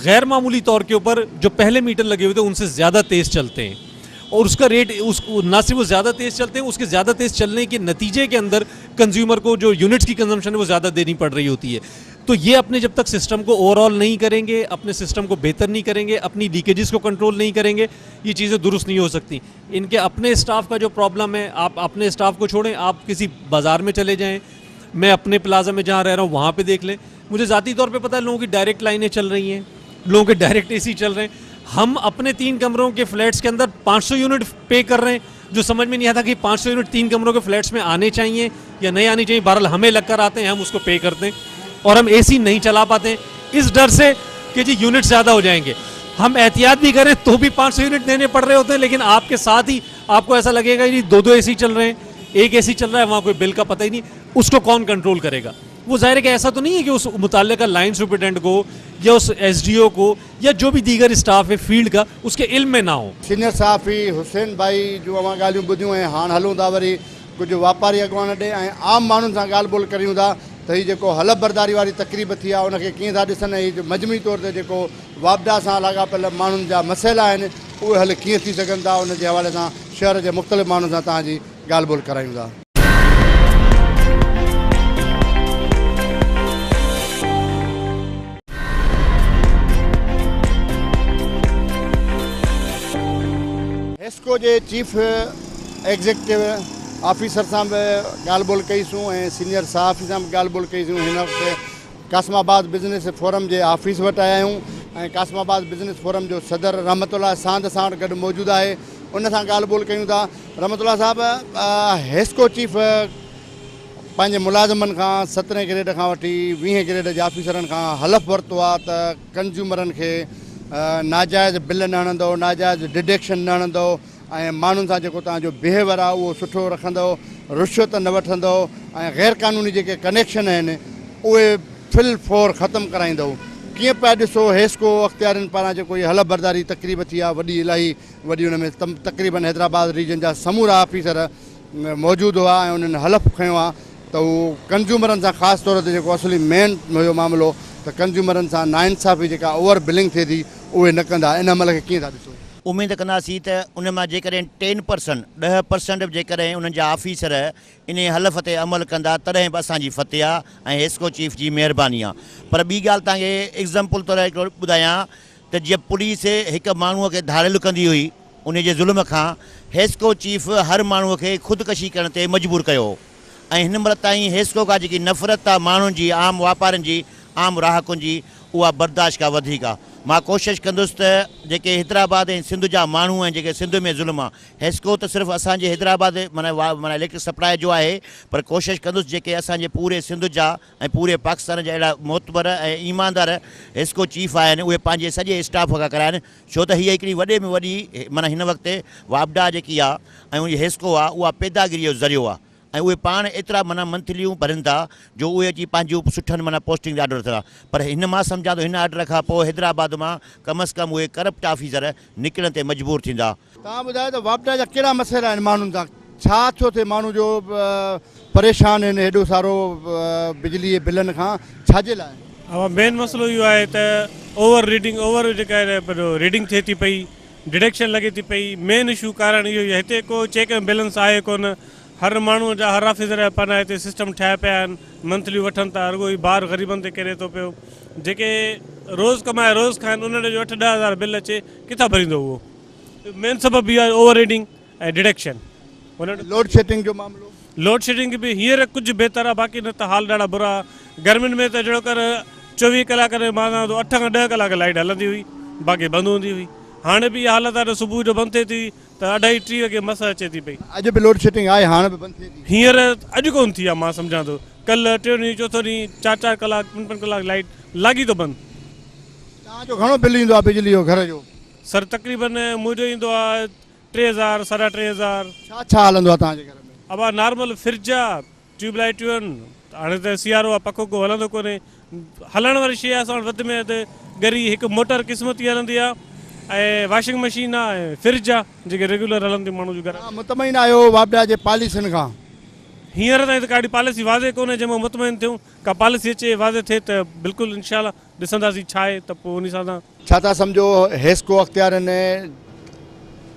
गैर मामूली तौर के ऊपर जो पहले मीटर लगे हुए थे उनसे ज़्यादा तेज़ चलते हैं और उसका रेट ना सिर्फ वो ज़्यादा तेज़ चलते हैं, उसके ज़्यादा तेज़ चलने के नतीजे के अंदर कंज्यूमर को जो यूनिट्स की कंजम्पशन है वो ज़्यादा देनी पड़ रही होती है। तो ये अपने जब तक सिस्टम को ओवरऑल नहीं करेंगे, अपने सिस्टम को बेहतर नहीं करेंगे, अपनी लीकेजेस को कंट्रोल नहीं करेंगे, ये चीज़ें दुरुस्त नहीं हो सकती। इनके अपने स्टाफ का जो प्रॉब्लम है, आप अपने स्टाफ को छोड़ें, आप किसी बाज़ार में चले जाएँ, मैं अपने प्लाजा में जहाँ रह रहा हूँ वहाँ पर देख लें, मुझे ज़ाती तौर पर पता है लोगों की डायरेक्ट लाइनें चल रही हैं, लोगों के डायरेक्ट AC चल रहे हैं। हम अपने 3 कमरों के फ्लैट्स के अंदर 500 यूनिट पे कर रहे हैं, जो समझ में नहीं आता कि 500 यूनिट 3 कमरों के फ्लैट्स में आने चाहिए या नहीं आने चाहिए। बहरहाल हमें लगकर आते हैं, हम उसको पे करते हैं और हम AC नहीं चला पाते हैं इस डर से कि जी यूनिट ज़्यादा हो जाएंगे। हम एहतियात भी करें तो भी 500 यूनिट देने पड़ रहे होते हैं, लेकिन आपके साथ ही आपको ऐसा लगेगा कि 2-2 AC चल रहे हैं, एक AC चल रहा है, वहाँ कोई बिल का पता ही नहीं, उसको कौन कंट्रोल करेगा? वो जाहिर है कि ऐसा तो नहीं है कि उस मुताल्लिका लाइन सुपरिटेंडेंट को या उस SDO को या जो भी दीगर स्टाफ है फील्ड का उसके इल्म में ना हो। सीनियर सहाफ़ी हुसैन भाई जो अवां ॻाल्हियूं ॿुधियूं ऐं हाणे हलूं था वरी कुझु वापारी अॻुवान ॾे ऐं आम माण्हुनि सां ॻाल्हि ॿोल करियूं था त हीअ जेको हलफ बरदारी वारी तक़रीब थी आहे उनखे कीअं था ॾिसनि, हीअ मजमूई तौर ते जेको वापडा सां लाॻापियल माण्हुनि जा मसइला आहिनि उहे हल कीअं थी सघनि था, उनजे हवाले सां शहर जे मुख़्तलिफ़ माण्हुनि सां तव्हांजी ॻाल्हि ॿोल करायूं था। हैस्को जे चीफ एग्जीक्यूटिव ऑफिसर सां बि ॻाल्हि ॿोल कईसूं ऐं सीनियर सहाफ़ी सां बि ॻाल्हि ॿोल कईसूं। हिन वक़्तु कासमाबाद बिज़नेस फोरम जे ऑफिस वटि आया आहियूं ऐं कासमाबाद बिज़नेस फोरम जो सदर रहमतुल्लाह सांद सां गॾु मौजूदु आहे, उन सां ॻाल्हि ॿोल कयूं था। रहमतुल्लाह साहिबु, हैस्को चीफ पंहिंजे मुलाज़िमनि खां 17 ग्रेड खां वठी 20 ग्रेड जे ऑफिसरनि खां हलफ़ वरितो आहे त कंज्यूमरनि खे नाजाइज़ बिल न हणंदो, नाजाइज़ डिडक्शन न हणंदो ऐं माण्हुनि सां जेको तव्हांजो बिहेवियर आहे उहो सुठो रखंदो, रुश्वत न वठंदो ऐं गैर क़ानूनी जेके कनेक्शन आहिनि उहे फिल फोर ख़तमु कराईंदो। कीअं पिया ॾिसो हैस्को अख़्तियारनि पारां जेको इहा हलफ बरदारी तक़रीब थी आहे वॾी इलाही वॾी, हुन में तक़रीबन हैदराबाद रीजन जा समूरा ऑफिसर मौजूदु हुआ ऐं उन्हनि हलफ खयो आहे त उहो कंज्यूमरनि सां ख़ासि तौर ते जेको असली मेन हुयो मामिलो त कंज्यूमरनि सां नाइंसाफ़ी जेका ओवर बिलिंग थिए थी उहे न कंदा। इन अमल खे कीअं था ॾिसो? उमेद कंदासीं त उन मां जेकॾहिं 10% जेकॾहिं उन्हनि जा ऑफिसर इन हलफ़ ते अमल कंदा तॾहिं बि असांजी फतेह आहे ऐं हैस्को चीफ जी महिरबानी आहे। पर ॿी ॻाल्हि तव्हांखे एग्ज़ाम्पल तौरु हिकिड़ो ॿुधायां त जीअं पुलिस हिकु माण्हूअ खे धाड़ियल कंदी हुई उन जे ज़ुल्म खां हैस्को चीफ हर माण्हूअ खे ख़ुदकशी करण ते मजबूर कयो ऐं हिन महिल ताईं हैस्को खां जेकी नफ़रत आहे माण्हुनि जी, आम वापारियुनि जी, आम ग्राहकनि जी, उहा बर्दाश्त खां वधीक आहे। मां कोशिशि कंदुसि त जेके हैदराबाद ऐं सिंध जा माण्हू आहिनि जेके सिंध में ज़ुल्म आहे, हैस्को त सिर्फ़ु असांजे हैदराबाद माना इलेक्ट्रिक सप्लाई जो आहे, पर कोशिशि कंदुसि जेके असांजे पूरे सिंध जा ऐं पूरे पाकिस्तान जा अहिड़ा मोतबर ऐं ईमानदार हैस्को चीफ आहिनि उहे पंहिंजे सॼे स्टाफ खां कराइनि, छो त हीअ हिकिड़ी वॾे में वॾी माना हिन वक़्तु वापडा जेकी आहे ऐं उन हैस्को आहे उहा पैदागिरी जो ज़रियो आहे ऐं उहे पाण एतिरा माना मंथलियूं भरनि था जो उहे अची पंहिंजूं सुठनि माना पोस्टिंग ऑर्डर था। पर हिन मां सम्झां थो हिन ऑर्डर खां पोइ हैदराबाद मां कम से कम उहे करप्ट ऑफिसर निकिरण ते मजबूर थींदा। तव्हां ॿुधायो त वापडा जा कहिड़ा मसइला आहिनि माण्हुनि सां, छा थो थिए माण्हू जो परेशान आहिनि हेॾो सारो बिजली जे बिलनि खां, छाजे लाइ? मेन मसइलो इहो आहे त ओवर जेका रीडिंग थिए थी पई डिडक्शन लॻे थी पई। मेन इशू कारण इहो ई आहे, हिते को चेक एंड बैलेंस आहे कोन। हर माण्हू जा हर ऑफिसर जा पाण हिते सिस्टम ठाहिया पिया आहिनि, मंथली वठनि था, रुॻो ई बार ग़रीबनि ते किरे थो पियो। जेके रोज़ कमाए रोज़ खाइनि उन्हनि जो 8-10 हज़ार बिल अचे, किथां भरींदो उहो? मेन सबबु इहो आहे ओवर रीडिंग ऐं डिडक्शन। लोड शेडिंग जो मामिलो, लोड शेडिंग बि हींअर कुझु बहितर आहे, बाक़ी न त हाल ॾाढा बुरा। गर्मियुनि में त जहिड़ो कर 24 कलाक मां 8 खां 10 कलाक लाइट हलंदी हुई, बाक़ी बंदि हूंदी हुई। हाणे बि इहा हालत आहे त सुबुह जो बंदि थिए थी त 2:30-3 वॻे मस अचे थी पई। अॼु बि लोड शेडिंग आहे, हाणे बि बंदि थिए थी। हींअर अॼु कोन थी आहे, मां सम्झां थो। कल्ह 3 ॾींहुं 4 ॾींहुं 4-4 कलाक 5-5 कलाक लाइट लॻी थो बंदि। तव्हांजो घणो बिल ईंदो आहे बिजली जो घर जो? सर तक़रीबन मुंहिंजो ईंदो आहे 3000 3.5 छा हलंदो आहे तव्हांजे घर में? अब नॉर्मल फ्रिज आहे, ट्यूबलाइटियूं आहिनि। हाणे त सियारो आहे, पखो को हलंदो कोन्हे। हलण वारी शइ आहे असां वटि वधि में वधि गरी हिकु मोटर क़िस्मती हलंदी आहे, ऐं वॉशिंग मशीन आहे, ऐं फ्रिज आहे जेके रेगुलर हलंदी माण्हू जे घर। मुतमइन आहियो वापडा जे पॉलिसियुनि खां? हींअर ताईं त काॾी पॉलिसी वाज़े कोन्हे जंहिंमें मुतमइन थियूं। का पॉलिसी अचे वाज़े थिए त बिल्कुलु इनशाला ॾिसंदासीं छा आहे, त पोइ उन सां छा था सम्झो हेस्को अख़्तियारनि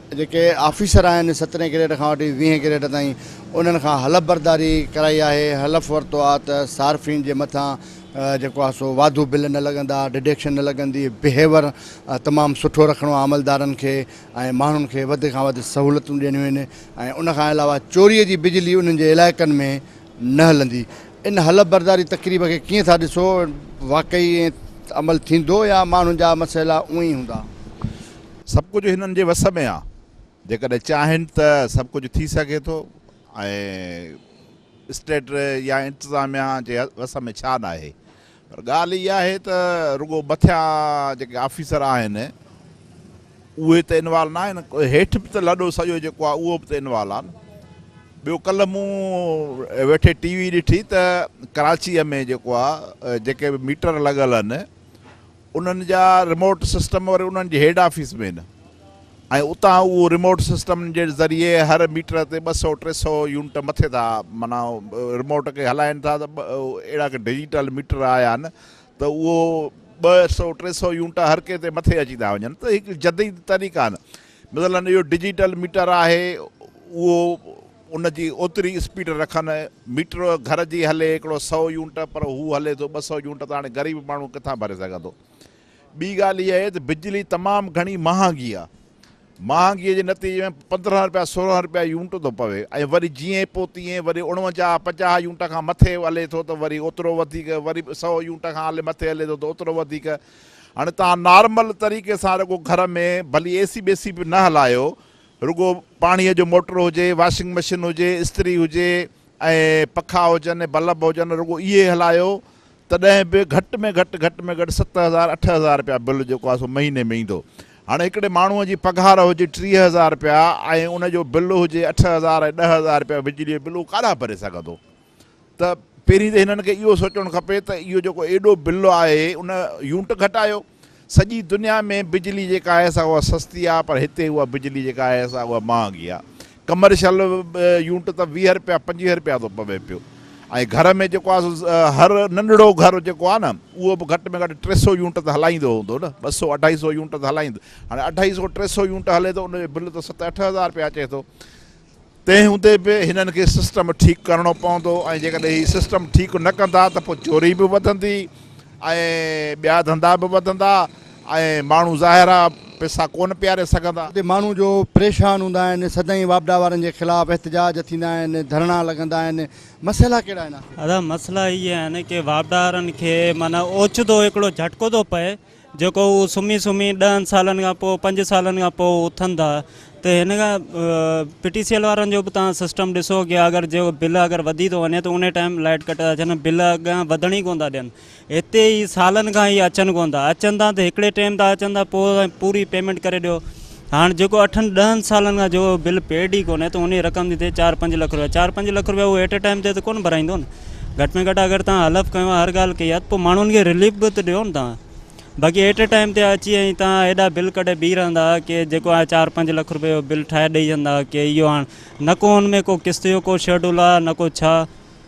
जेके ऑफिसर आहिनि 17 ग्रेड खां वठी 20 ग्रेड ताईं, उन्हनि खां हलफ़ बरदारी कराई आहे, हलफ़ वरितो आहे त सार्फ़िन जे मथां जेको आहे सो वाधू बिल न लॻंदा, डिडक्शन न लॻंदी, बिहेवियर तमामु सुठो रखिणो आहे अमलदारनि खे, ऐं माण्हुनि खे वधि खां वधि सहूलियतूं ॾियणियूं आहिनि, ऐं उनखां अलावा चोरीअ जी बिजली उन्हनि जे इलाइक़नि में न हलंदी। इन हलफ़ बरदारी तक़रीब खे कीअं था ॾिसो? वाक़ई अमल थींदो या माण्हुनि जा मसइला उअं ई हूंदा? सभु कुझु हिननि जे वस में आहे, जेकॾहिं चाहिनि त सभु कुझु थी सघे थो, ऐं स्टेट या इंतिज़ामिया जे वस में छा न आहे। पर ॻाल्हि इहा आहे त रुॻो मथियां जेके ऑफिसर आहिनि उहे त इनवॉल्व न आहिनि, हेठि बि त लॾो सॼो जेको आहे उहो बि त इनवॉल्व आहे न। ॿियो कल्ह मूं वेठे TV ॾिठी त कराचीअ में जेको आहे जेके बि मीटर लॻल आहिनि उन्हनि जा रिमोट सिस्टम वरी उन्हनि जे हेड ऑफिस में न, ऐं उतां उहो रिमोट सिस्टम जे ज़रिए हर मीटर ते 200-300 यूनिट मथे था, माना रिमोट खे हलाइनि था, त अहिड़ा के डिजिटल मीटर आया आहिनि त उहो 200-300 यूनिट हर के ते मथे अची था वञनि। त हिकु जदीद तरीक़ा आहिनि। मतिलबु इहो डिजिटल मीटर आहे, उहो उनजी ओतिरी स्पीड रखनि। मीटर घर जी हले हिकिड़ो 100 यूनिट, पर हू हले थो 200 यूनिट, त हाणे ग़रीब माण्हू किथां भरे सघंदो? ॿी ॻाल्हि इहा आहे त बिजली तमामु घणी महांगी आहे। महांगीअ जे नतीजे में 15 रुपया 16 रुपया यूनिट थो पवे, ऐं वरी जीअं पोइ तीअं वरी 49-50 यूनिट खां मथे हले थो त वरी ओतिरो वधीक, वरी 100 यूनिट खां मथे हले थो त ओतिरो वधीक। हाणे तव्हां नॉर्मल तरीक़े सां रुॻो घर में भली AC बेसी बि न हलायो, रुॻो पाणीअ जो मोटर हुजे, वॉशिंग मशीन हुजे, इस्त्री हुजे, ऐं पखा हुजनि, बल्ब हुजनि, रुॻो इहे हलायो, तॾहिं बि घटि में घटि 7,000-8,000 रुपया बिल जेको आहे सो महीने में ईंदो। हाणे हिकिड़े माण्हूअ जी पघार हुजे 30,000 रुपया, ऐं उनजो बिल हुजे 8,000 ऐं 10,000 रुपया बिजली जो बिल, उहो काॾां भरे सघंदो? त पहिरीं त हिननि खे इहो सोचणु खपे त इहो जेको एॾो बिल आहे उन यूनिट घटायो। सॼी दुनिया में बिजली जेका आहे सा उहा सस्ती आहे, पर हिते उहा बिजली जेका आहे सा उहा महांगी आहे। कमर्शियल यूनिट त 20 रुपया 25 रुपया थो पवे पियो, ऐं घर में जेको आहे हर नंढड़ो घर जेको आहे न उहो बि घटि में घटि 300 यूनिट त हलाईंदो हूंदो न, 200-250 यूनिट त हलाईंदो। हाणे 250-300 यूनिट हले थो, उनजो बिल त 7-8 हज़ार रुपया अचे थो। तंहिं हूंदे बि हिननि खे सिस्टम ठीकु करिणो पवंदो, ऐं जेकॾहिं हीउ सिस्टम ठीकु न कंदा त पोइ चोरी बि वधंदी, ऐं ॿिया धंधा बि वधंदा, ऐं माण्हू ज़ाहिर आहे पैसा कोन पियारे सघंदा। माण्हू जो परेशान हूंदा आहिनि, सदाईं वापडा वारनि जे ख़िलाफ़ु एहतजाज थींदा आहिनि, धरना लॻंदा आहिनि, मसइला कहिड़ा आहिनि? दादा मसइला इहे आहिनि की वापडा वारनि खे माना ओचितो हिकिड़ो झटको थो पए, जेको उहो सुम्ही 10 सालनि खां पोइ 5 सालनि खां पोइ उथनि था। त हिन खां PTCL वारनि जो बि तव्हां सिस्टम ॾिसो कि अगरि जो बिल अगरि वधी थो वञे त उन टाइम लाइट कट था थियनि, बिल अॻियां वधण ई कोन था ॾियनि। हिते ई सालनि खां ई अचनि कोन था, अचनि था त हिकिड़े टाइम था अचनि था, पोइ पूरी पेमेंट करे ॾियो। हाणे जेको 8-10 सालनि खां जो बिल पेड ई कोन्हे, त उन रक़म थी थिए 4-5 लख रुपया। 4-5 लख रुपया उहो एट ए टाइम ते त कोन भराईंदो न। घटि में घटि अगरि तव्हां हलफ़ कयो आहे हर ॻाल्हि कई आहे, त पोइ माण्हुनि खे रिलीफ बि त ॾियो न तव्हां। बाक़ी एट ए टाइम ते अची ऐं तव्हां हेॾा बिल कढे बीह रहंदा कि जेको आहे 4-5 लख रुपए जो बिल ठाहे ॾेई वेंदा कि इहो हाणे न को हुन में को किस्त जो को शेड्यूल आहे न को छा।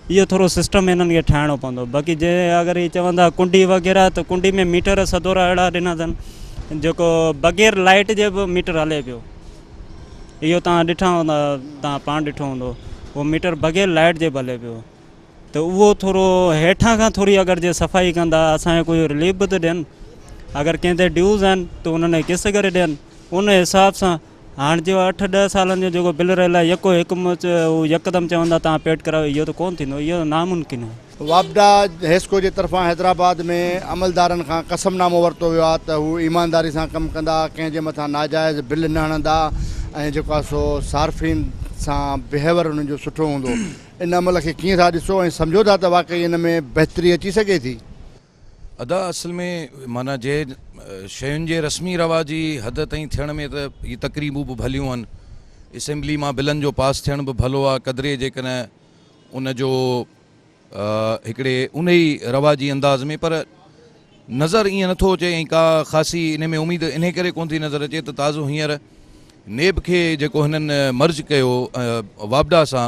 इहो थोरो सिस्टम हिननि खे ठाहिणो पवंदो। बाक़ी जे अगरि इहे चवंदा कुंडी वग़ैरह, त कुंडी में मीटर सदोरा अहिड़ा ॾिना अथनि जेको बग़ैर लाइट जे बि मीटर हले पियो। इहो तव्हां ॾिठा हूंदा, तव्हां पाण ॾिठो हूंदो, उहो मीटर बग़ैर लाइट जे बि हले पियो। त उहो थोरो हेठां खां थोरी अगरि जे सफ़ाई कंदा, असांखे कोई रिलीफ बि त ॾियनि। अगरि कंहिं ते ड्यूज़ आहिनि त उन्हनि किस्त करे ॾियनि। उन हिसाब सां हाणे जो 8-10 सालनि जो जेको बिल रहियल आहे, यको हिकु यकदमि चवंदा तव्हां पेड करायो, इहो त कोन्ह थींदो, इहो नामुमकिन आहे। वापडा हेस्को जे तरफ़ां हैदराबाद में अमलदारनि खां कसमनामो वरितो वियो आहे त हू ईमानदारी सां कमु कंदा, कंहिंजे मथां नाजाइज़ बिल न हणंदा ऐं जेको आहे सो सार्फ़िन सां बिहेवियर उन्हनि जो सुठो हूंदो। इन अमल खे कीअं था ॾिसो ऐं सम्झो था त वाक़ई इन में बहितरी अची सघे थी? अदा असल में माना जे शयुनि जे रस्मी रवाजी हद ताईं थियण में त इहे तक़रीबूं बि भलियूं आहिनि। असेंबली मां बिलनि जो पास थियण बि भलो आहे, क़दरे जेकॾहिं उन जो हिकिड़े उन ई रवाजी अंदाज़ में, पर नज़र ईअं नथो अचे ऐं का ख़ासी इन में उमेद इन करे कोन थी नज़र अचे त ताज़ो हींअर नेब खे जेको हिननि मर्ज कयो वापडा सां,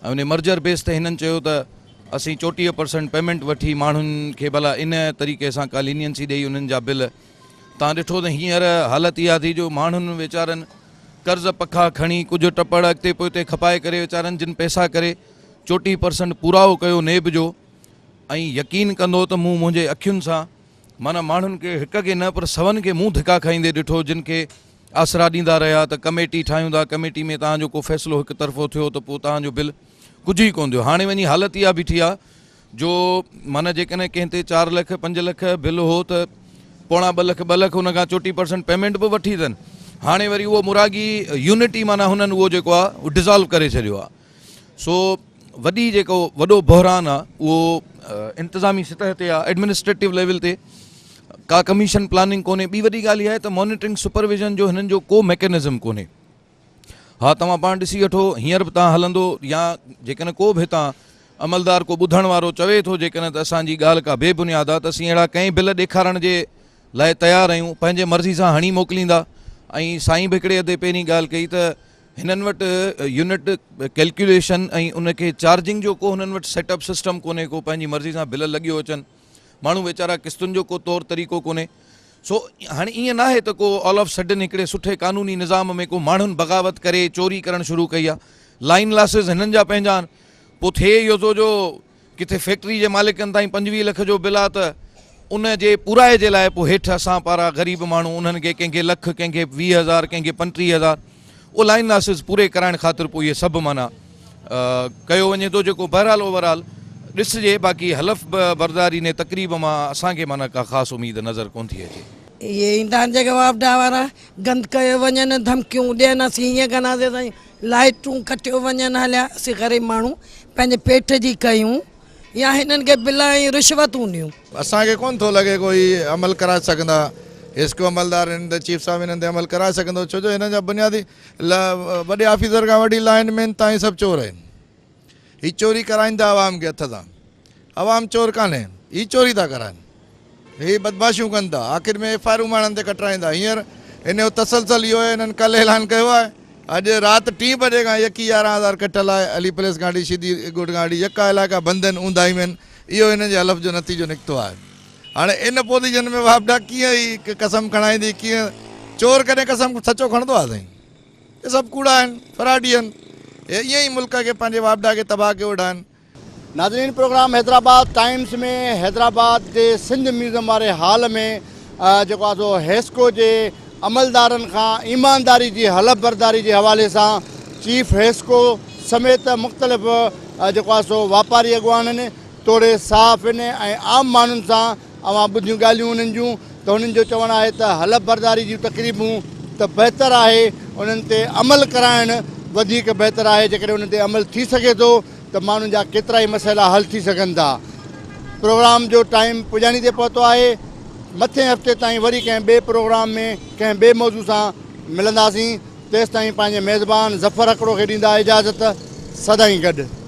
ऐं उन मर्जर बेस ते हिननि चयो त असीं 34% पेमेंट वठी माण्हुनि खे भला इन तरीक़े सां का लीनियंसी ॾेई उन्हनि जा बिल। तव्हां ॾिठो त हींअर हालति इहा थी जो माण्हुनि वीचारनि कर्ज़ पखा खणी कुझु टपड़ अॻिते पोइते खपाए करे वीचारनि जिन पैसा करे 34% पुराओ कयो नेब जो। ऐं यकीन कंदो त मूं मुंहिंजे अखियुनि सां माना माण्हुनि खे हिक खे न पर सवनि खे मुंहुं धिका खाईंदे ॾिठो, जिन खे आसरा ॾींदा रहिया त कमेटी ठाहियूं था, कमेटी में तव्हांजो को फ़ैसिलो हिकु तरफ़ो थियो त पोइ तव्हांजो बिल कुझु ई कोन थियो। हाणे वञी हालति इहा बीठी आहे जो माना जेकॾहिं कंहिं ते 4 लख 5 लख बिल हो त 2.25 लख हुन खां 34% पेमेंट बि वठी अथनि। हाणे वरी उहो मुरागी यूनिटी माना हुननि उहो जेको आहे उहो डिज़ॉल्व करे छॾियो आहे। सो वॾी जेको वॾो बहरान आहे उहो इंतिज़ामी सतह ते आहे, एडमिनिस्ट्रेटिव लेवल ते का कमीशन प्लानिंग कोन्हे। ॿी वॾी ॻाल्हि इहा आहे त मॉनिटरिंग सुपरविजन जो हिननि जो को मैकेनिज़म कोन्हे। हा तव्हां पाण ॾिसी वठो, हींअर बि तव्हां हलंदो या जेकॾहिं को बि हितां अमलदार को ॿुधण वारो चवे थो जेकॾहिं त असांजी ॻाल्हि का बेबुनियाद आहे त असीं अहिड़ा कंहिं बिल ॾेखारण जे लाइ तयारु आहियूं, पंहिंजे मर्ज़ी सां हणी मोकिलींदा। ऐं साईं बि हिकिड़े अधे पहिरीं ॻाल्हि कई त हिननि वटि यूनिट कैलकुलेशन ऐं उनखे चार्जिंग जो को हुननि वटि सेटअप सिस्टम कोन्हे, को पंहिंजी मर्ज़ी सां बिल लॻियो अचनि, माण्हू वीचारा किस्तुनि जो को तौरु तरीक़ो कोन्हे। सो हाणे ईअं न आहे त को ऑल ऑफ सडन हिकिड़े सुठे क़ानूनी निज़ाम में को माण्हुनि बग़ावत करे चोरी करणु शुरू कई आहे। लाइन लासिस हिननि जा पंहिंजा आहिनि। पोइ थिए इहो थो जो किथे फैक्ट्री जे मालिकनि ताईं 25 लख जो बिल आहे त उन जे पूराए जे लाइ पोइ हेठि असां पारां ग़रीब माण्हू उन्हनि खे कंहिंखे लख, कंहिंखे 20,000, कंहिंखे 35,000 उहो लाइन लासिस पूरे कराइण ख़ातिर पोइ इहे सभु माना कयो वञे थो, जेको बहरहाल ओवरऑल ॾिसजे। बाक़ी हलफ़ बरदारी ने तक़रीब मां असांखे माना का ख़ासि उमेद नज़र कोन थी अचे। इहे ईंदा आहिनि जेके वापडा वारा, गंद कयो वञनि, धमकियूं ॾियनि, असीं हीअं कंदासीं साईं, लाइटूं कटियो वञनि, हलिया असीं ग़रीब माण्हू पंहिंजे पेट जी कयूं या हिननि खे बिल ऐं रिश्वतूं ॾियूं। असांखे कोन थो लॻे कोई अमल कराए सघंदा। हिस्को अमलदार हिन ते चीफ साहिब हिननि ते अमल कराए सघंदो, छो जो हिननि जा बुनियादी वॾे ऑफिसर खां वठी लाइनमैन ताईं सभु चोर आहिनि। हीअ चोरी कराईंदा आवाम खे हथ सां, आवाम चोर कान्हे, हीअ चोरी था कराइनि, हीअ बदमाशियूं कनि था, आख़िर में FIR माण्हुनि ते कटराईंदा। हींअर हिन जो तसलसल इहो आहे, हिननि कल्ह ऐलान कयो आहे अॼु राति 3 बजे खां 11,000 कटल आहे। अली प्लेस गाड़ी, सीधी गुड गाड़ी, यका इलाइक़ा बंदनि ऊंदाई में, इहो हिन जे हलफ़ जो नतीजो निकितो आहे। हाणे इन पोज़ीशन में वापडा कीअं ई कसम खणाईंदी, कीअं चोर कॾहिं कसम सचो खणंदो आहे साईं? इहे सभु कूड़ा आहिनि, फराडी आहिनि, ईअं ई मुल्क खे पंहिंजे वापडा खे तबाह कयो वेठा आहिनि। नाज़रीन, प्रोग्राम हैदराबाद टाइम्स में हैदराबाद जे सिंध म्यूज़ियम वारे हाल में जेको आहे सो हेस्को जे अमलदारनि खां ईमानदारी जी हलफ़ बरदारी जे हवाले सां चीफ हेस्को समेत मुख़्तलिफ़ जेको आहे सो वापारी अॻुवान आहिनि, तोड़े साफ़ आहिनि ऐं आम माण्हुनि सां अवां ॿुधियूं ॻाल्हियूं उन्हनि जूं त उन्हनि जो चवणु आहे त हलफ़ बरदारी जूं तक़रीबूं त बहितरु आहे, उन्हनि ते अमल कराइणु वधीक बहितरु आहे। जेकॾहिं उन्हनि ते अमल थी सघे थो त माण्हुनि जा केतिरा ई मसइला हल थी सघनि था। प्रोग्राम जो टाइम पुॼाणी ते पहुतो आहे। मथे हफ़्ते ताईं वरी कंहिं ॿिए प्रोग्राम में कंहिं ॿिए मौज़ू सां मिलंदासीं। तेसिताईं पंहिंजे मेज़बान ज़फ़र हिकिड़ो खे ॾींदा इजाज़त। सदाईं गॾु।